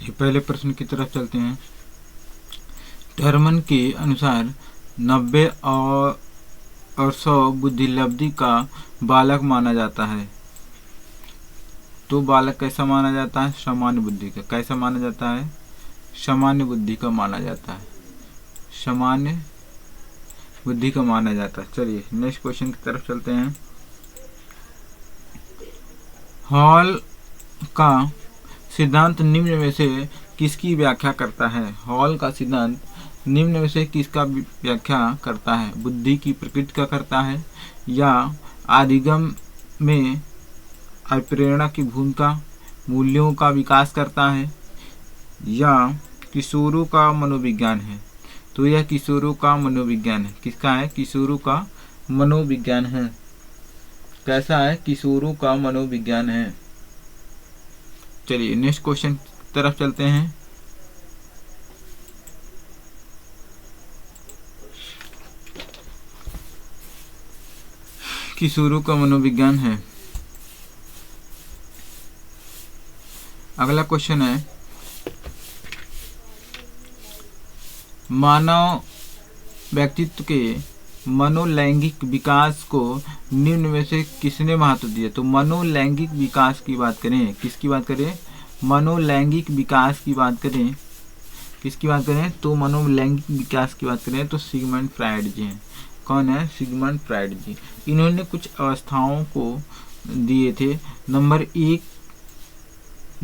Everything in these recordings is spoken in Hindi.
ये पहले प्रश्न की तरफ चलते हैं। टर्मन के अनुसार 90 और 100 बुद्धिलब्धि का बालक माना जाता है। तो बालक कैसा माना जाता है? सामान्य बुद्धि का। कैसा माना जाता है? सामान्य बुद्धि का माना जाता है। सामान्य बुद्धि का माना जाता है। चलिए नेक्स्ट क्वेश्चन की तरफ चलते हैं। हॉल का सिद्धांत निम्न में से किसकी व्याख्या करता है? हॉल का सिद्धांत निम्न में से किसका व्याख्या करता है? बुद्धि की प्रकृति का करता है, या आदिगम में अप्रेरणा की भूमिका, मूल्यों का विकास करता है, या किशोरों का मनोविज्ञान है? तो यह किशोरों का मनोविज्ञान है। किसका है? किशोरों का मनोविज्ञान है। कैसा है? किशोरों का मनोविज्ञान है। चलिए नेक्स्ट क्वेश्चन की तरफ चलते हैं। किशोरों का मनोविज्ञान है। अगला क्वेश्चन है, मानव व्यक्तित्व के मनोलैंगिक विकास को निम्न में से किसने महत्व दिया? तो मनोलैंगिक विकास की बात करें, किसकी बात करें? मनोलैंगिक विकास की बात करें, किसकी बात करें? तो मनोलैंगिक विकास की बात करें तो सिगमंड फ्रायड जी हैं। कौन है? सिगमंड फ्रायड जी। इन्होंने कुछ अवस्थाओं को दिए थे। नंबर 1,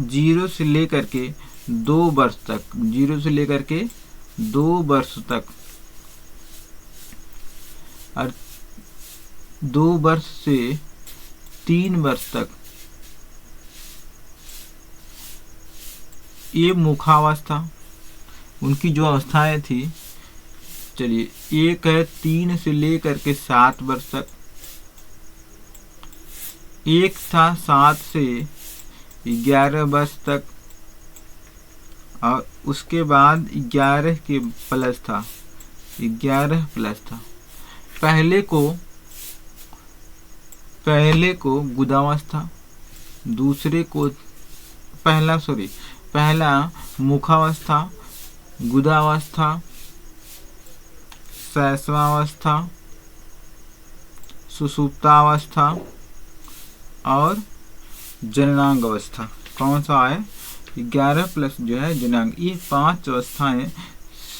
0 से लेकर के 2 वर्ष तक, 0 से लेकर के 2 वर्ष तक, और 2 वर्ष से 3 वर्ष तक ये मुखावस्था, उनकी जो अवस्थाएं थी। चलिए एक है 3 से लेकर के 7 वर्ष तक, एक था 7 से 11 वर्ष तक, और उसके बाद 11 के प्लस था, 11 प्लस था। पहले को गुदावस्था, दूसरे को पहला मुखावस्था, गुदावस्था, शैशवावस्था, सुषुप्तावस्था और जननांग अवस्था। कौन सा है? 11 प्लस जो है जननांग। ये 5 अवस्थाएं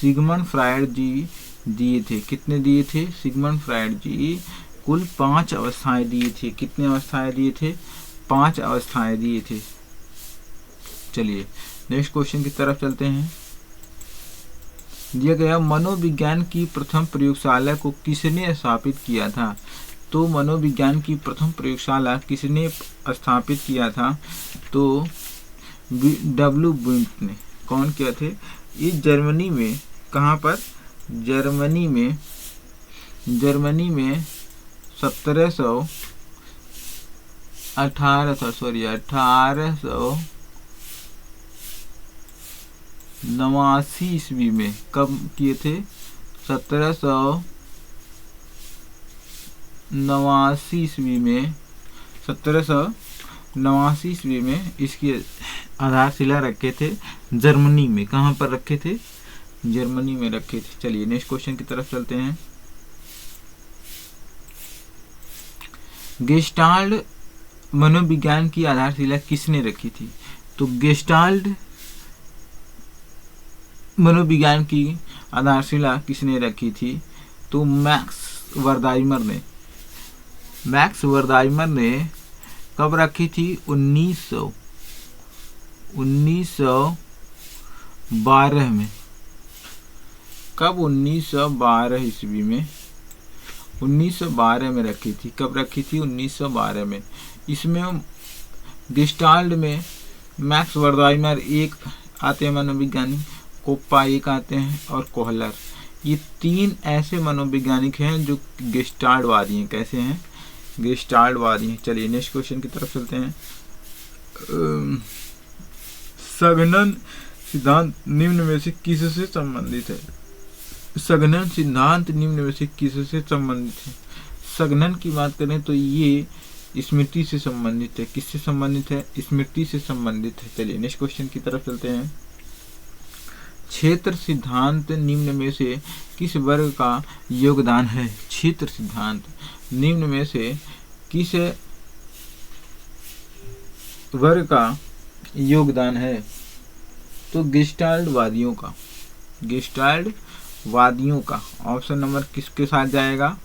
सिगमंड फ्रायड जी दिए थे। कितने दिए थे? सिगमंड फ्रायड जी कुल 5 अवस्थाएं दिए थे। कितने अवस्थाएं दिए थे? 5 अवस्थाएं दिए थे। चलिए नेक्स्ट क्वेश्चन की तरफ चलते हैं। दिया गया मनोविज्ञान की प्रथम प्रयोगशाला को किसने स्थापित किया था? तो मनोविज्ञान की प्रथम प्रयोगशाला किसने स्थापित किया था? तो W. बुंट ने। कौन किया थे? ये जर्मनी में। कहाँ पर? जर्मनी में 1889 ईस्वी में। कब किए थे? 1789 ईस्वी में। 1789 ईस्वी में इसकी आधारशिला रखे थे जर्मनी में। कहाँ पर रखे थे? जर्मनी में रखे थे। चलिए नेक्स्ट क्वेश्चन की तरफ चलते हैं। गेस्टाल्ट मनोविज्ञान की आधारशिला किसने रखी थी? तो गेस्टाल्ट मनोविज्ञान की आधारशिला किसने रखी थी? तो मैक्स वर्दाइमर ने। मैक्स वर्दाइमर ने कब रखी थी? 1912 में। कब? 1912 ईस्वी में। 1912 में रखी थी। कब रखी थी? 1912 में। इसमें गेस्टाल्ट में मैक्स वर्दाइमर एक आते हैं मनोविज्ञानी, कोप्पा एक आते हैं, और कोहलर। ये 3 ऐसे मनोवैज्ञानिक हैं जो गेस्टाल्टवादी हैं। कैसे हैं? गेस्टाल्टवादी हैं। चलिए नेक्स्ट क्वेश्चन की तरफ चलते हैं। संघनन सिद्धांत निम्न में से किससे संबंधित है? संघनन सिद्धांत निम्न में से किससे संबंधित है? संघनन की बात करें तो ये स्मृति से संबंधित है। किससे संबंधित है? स्मृति से संबंधित है। चलिए नेक्स्ट क्वेश्चन की तरफ चलते हैं। क्षेत्र सिद्धांत निम्न में से किस वर्ग का योगदान है? क्षेत्र सिद्धांत निम्न में से किस वर्ग का योगदान है? तो गेस्टाल्ट वादियों का, गेस्टाल्ट वादियों का। ऑप्शन नंबर किसके साथ जाएगा?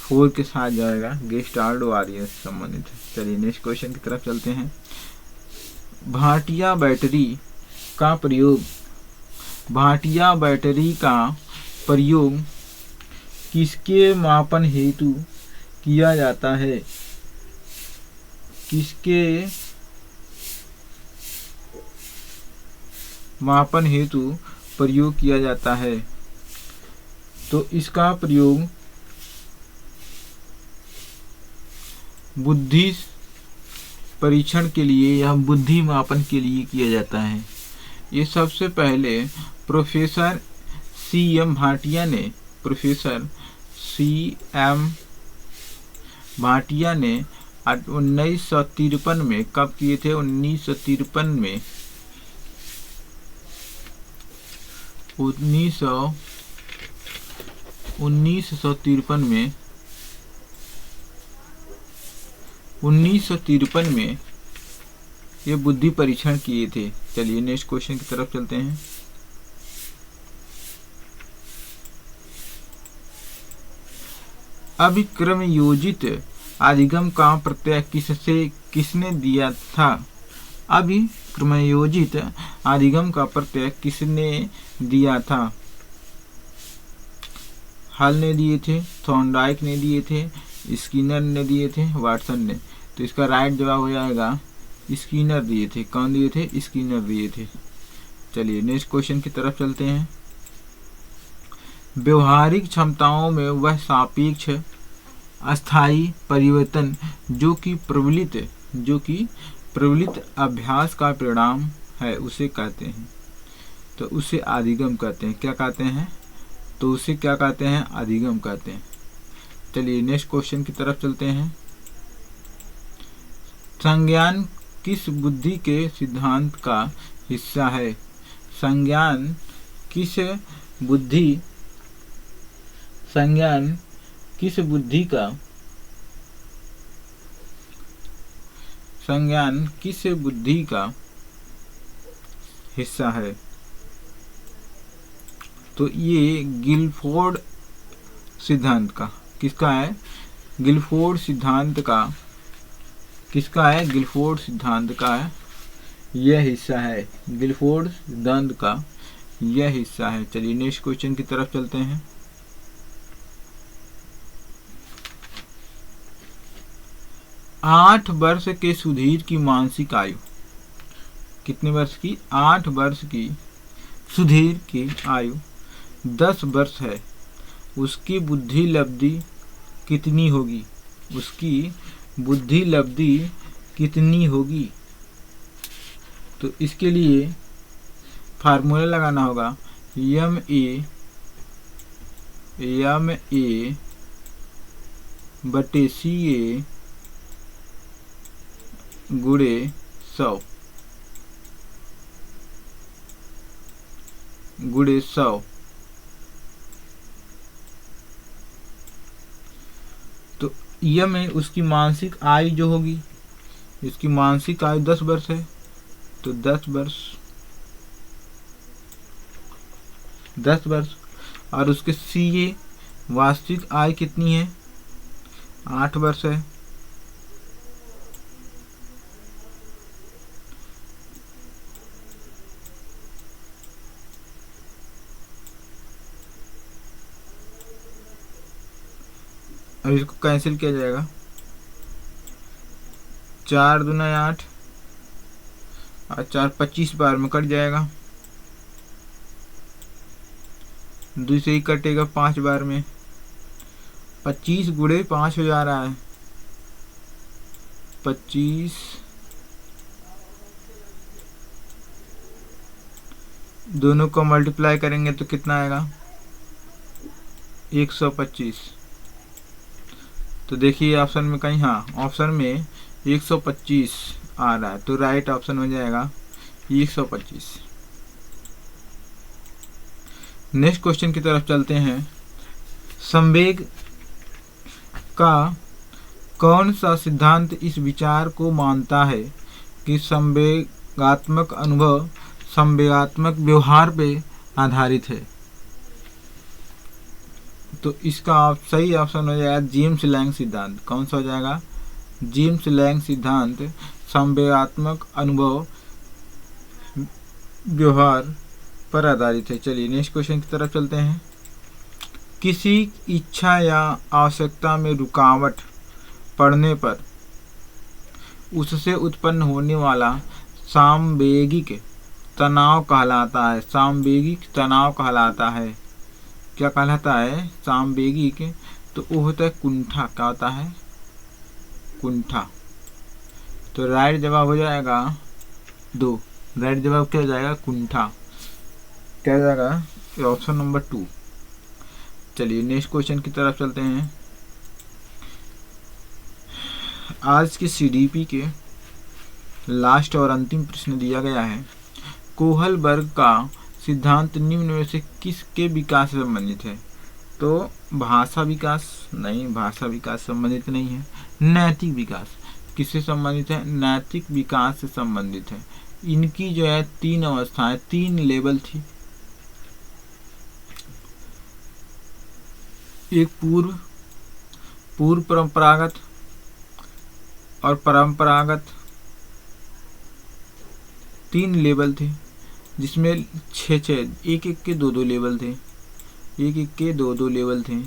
4 के साथ जाएगा, गेस्टाल्ट वादियों से संबंधित है। चलिए नेक्स्ट क्वेश्चन की तरफ चलते हैं। भाटिया बैटरी का प्रयोग, भाटिया बैटरी का प्रयोग किसके मापन हेतु किया जाता है? किसके मापन हेतु प्रयोग किया जाता है? तो इसका प्रयोग बुद्धि परीक्षण के लिए या बुद्धि मापन के लिए किया जाता है। ये सबसे पहले प्रोफेसर C.M. भाटिया ने, प्रोफेसर C.M. भाटिया ने 1953 में, कब किए थे? 1953 में, 1953 में ये बुद्धि परीक्षण किए थे। चलिए नेक्स्ट क्वेश्चन की तरफ चलते हैं। अभिक्रम योजित अधिगम का प्रत्यय किसने दिया था? अभिक्रमयोजित अधिगम का प्रत्यय किसने दिया था? हल ने दिए थे, थॉर्नडाइक ने दिए थे, स्किनर ने दिए थे, वाटसन ने। तो इसका राइट जवाब हो जाएगा स्किनर दिए थे। कौन दिए थे? स्किनर दिए थे। चलिए नेक्स्ट क्वेश्चन की तरफ चलते हैं। व्यवहारिक क्षमताओं में वह सापेक्ष अस्थायी परिवर्तन जो कि प्रबलित अभ्यास का परिणाम है उसे कहते हैं। तो उसे अधिगम कहते हैं। क्या कहते हैं? तो उसे क्या कहते हैं? अधिगम कहते हैं। चलिए नेक्स्ट क्वेश्चन की तरफ चलते हैं। संज्ञान किस बुद्धि के सिद्धांत का हिस्सा है? संज्ञान किस बुद्धि का हिस्सा है? तो ये गिलफोर्ड सिद्धांत का, किसका है? गिलफोर्ड सिद्धांत का, किसका है? गिलफोर्ड सिद्धांत का यह हिस्सा है। गिलफोर्ड सिद्धांत का यह हिस्सा है। चलिए नेक्स्ट क्वेश्चन की तरफ चलते हैं। 8 वर्ष के सुधीर की मानसिक आयु कितने वर्ष की? 8 वर्ष की सुधीर की आयु 10 वर्ष है। उसकी बुद्धि लब्धि कितनी होगी? उसकी बुद्धि लब्धि कितनी होगी? तो इसके लिए फार्मूला लगाना होगा MA बटे CA गुणे 100 गुणे 100। तो यह में उसकी मानसिक आयु जो होगी, इसकी मानसिक आयु 10 वर्ष है। तो 10 वर्ष और उसके CA वास्तविक आयु कितनी है? 8 वर्ष है। अब इसको कैंसिल किया जाएगा। 4 दूना 8 और 4 25 बार में कट जाएगा। 2 से ही कटेगा 5 बार में। 25 गुणे 5 हो जा रहा है। 25 दोनों को मल्टीप्लाई करेंगे तो कितना आएगा? 125। तो देखिए ऑप्शन में कहीं, हाँ ऑप्शन में 125 आ रहा है। तो राइट ऑप्शन हो जाएगा 125। नेक्स्ट क्वेश्चन की तरफ चलते हैं। संवेग का कौन सा सिद्धांत इस विचार को मानता है कि संवेगात्मक अनुभव संवेगात्मक व्यवहार पे आधारित है? तो इसका सही ऑप्शन हो जाएगा जेम्स लैंग सिद्धांत। कौन सा हो जाएगा? जेम्स लैंग सिद्धांत संवेगात्मक अनुभव व्यवहार पर आधारित है। चलिए नेक्स्ट क्वेश्चन की तरफ चलते हैं। किसी इच्छा या आवश्यकता में रुकावट पड़ने पर उससे उत्पन्न होने वाला सामवेगिक तनाव कहलाता है। सामवेगिक तनाव कहलाता है। क्या कहलाता है? सामवेगिक। तो वो होता है कुंठा। क्या होता है? कुंठा। तो राइट जवाब हो जाएगा 2। राइट जवाब क्या हो जाएगा? कुंठा। क्या हो जाएगा? Option number 2। चलिए नेक्स्ट क्वेश्चन की तरफ चलते हैं। आज के सीडीपी के लास्ट और अंतिम प्रश्न दिया गया है। कोहलबर्ग का सिद्धांत निम्न में से किसके विकास से संबंधित है? तो भाषा विकास नहीं, भाषा विकास संबंधित नहीं है। नैतिक विकास किससे संबंधित है? नैतिक विकास से संबंधित है। इनकी जो है 3 अवस्थाएं, 3 लेवल थी। एक पूर्व परंपरागत और परंपरागत 3 लेवल थे, जिसमें 6 एक के 2 लेवल थे। एक के 2 लेवल थे।